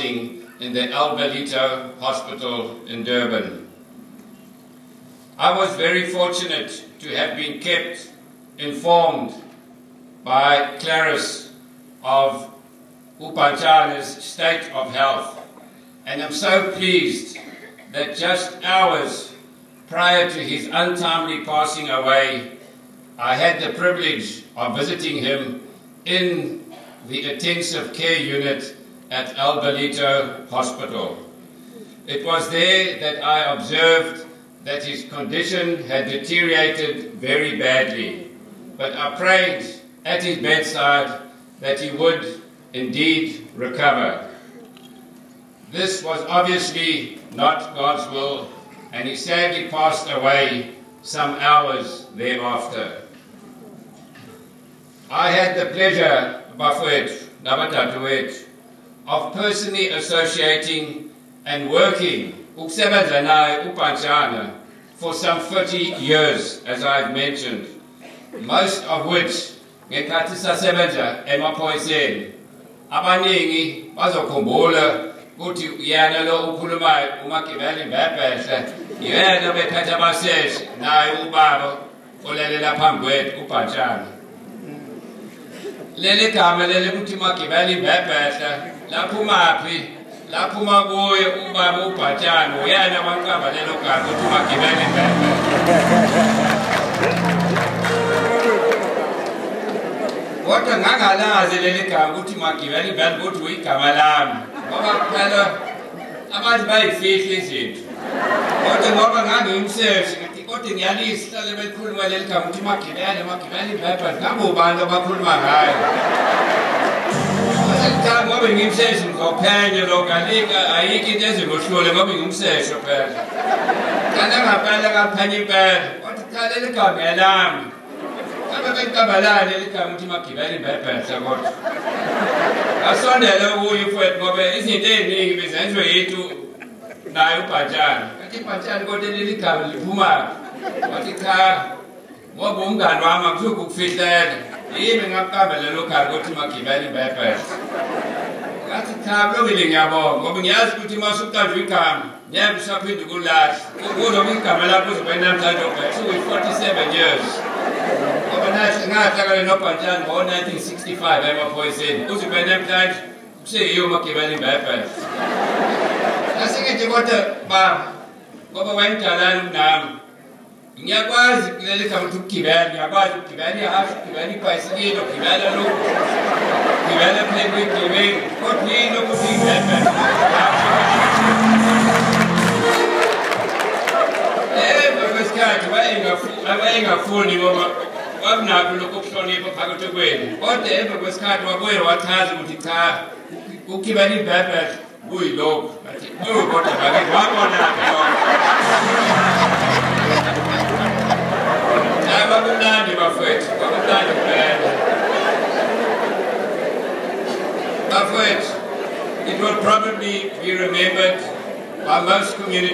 passing in the El Belito Hospital in Durban. I was very fortunate to have been kept informed by Clarice of Upantjana's state of health, and I'm so pleased that just hours prior to his untimely passing away, I had the privilege of visiting him in the intensive care unit at El Belito Hospital. It was there that I observed that his condition had deteriorated very badly, but I prayed at his bedside that he would indeed recover. This was obviously not God's will, and he sadly passed away some hours thereafter. I had the pleasure, of personally associating and working for some 30 years, as I've mentioned, most of which ngekhathi sasebenza emaphoyiseni abaningi bazokhumbula ukuthi uyena lo ukhulumayo uMagibeli Mbebhehle yena bephethe abaseshi naye ubaba olelela phambi kwethu uBhantshana. Leli gama leli ukuthi Magibeli Mbebhehle laphumaphi? Laphuma kuye ubaba uBhantshana, uyena waqamba lelo gama ukuthi uMagibeli Mbebhehle. Kodwa ngangalazi leli gama ukuthi Magibeli Mbebhehle ukuthi uyigama lami, ngoba kuphela abantu bayifihla izinto. Kodwa ngoba ngangiyimseshi kodwa ngiyalisa hlale bekhuluma leli gama ukuthi Magibeli Mbebhehle, ngabe ubantu abakhuluma ngayo. Ngoba ngimseshi ngizophenye lokho, ayikho into ezingohlule ngoba ngimseshi phela. Kanti ngaphela ngaphenya impela, kodwa cha leli gama elami. Ababenkabalala leli gama ukuthi Magibeli Mbebhehle kodwa. Asondele kuye mfowethu ngoba izinto eziningi bezenziwe yethu naye uBhantshana. Kanti uBhantshana kodwa leli gama liphuma. Wathi cha, ngoba umngani wami akusuke ukufihlela. Yimi ngaqamba lelo gama ukuthi Magibeli Mbebhehle. Ngathi cha, lokile ngiyabonga ngoba ngiyazi ukuthi masuqanjwe igama ngeke usaphinde kulahla. Ukulo igama lakho uzobe namhlanje usuke 47 years. Ngoba nathi ngahlangana noBhantshana ngo-1965 emaphoyiseni. Uzobe namhlanje kuseyiyo Magibeli Mbebhehle. Asingithi kodwa baba, ngoba wayemdalana kunami. Ngiyakwazi leli gama ukuthi ukugibela, ngiyakwazi ukugibela ihashe, ukugibela ibhayisikili, ukugibela lokhu, ukugibela phela kwigibeli, kodwa yini ukuthi Mbebhehle? Emva kwesikhathi wayengafuni ngoba wakunakho lokhu ukuhlonipha phakathi kwenu, kodwa emva kwesikhathi wabuye wachaza ukuthi cha, ukugibela iMbebhehle kuyilokhu. Athi kodwa bakithi wabonaphi lokho? Bakumnandi bafowethu, bakumnandi kuphela. Bafowethu, it will probably be remembered by most communities.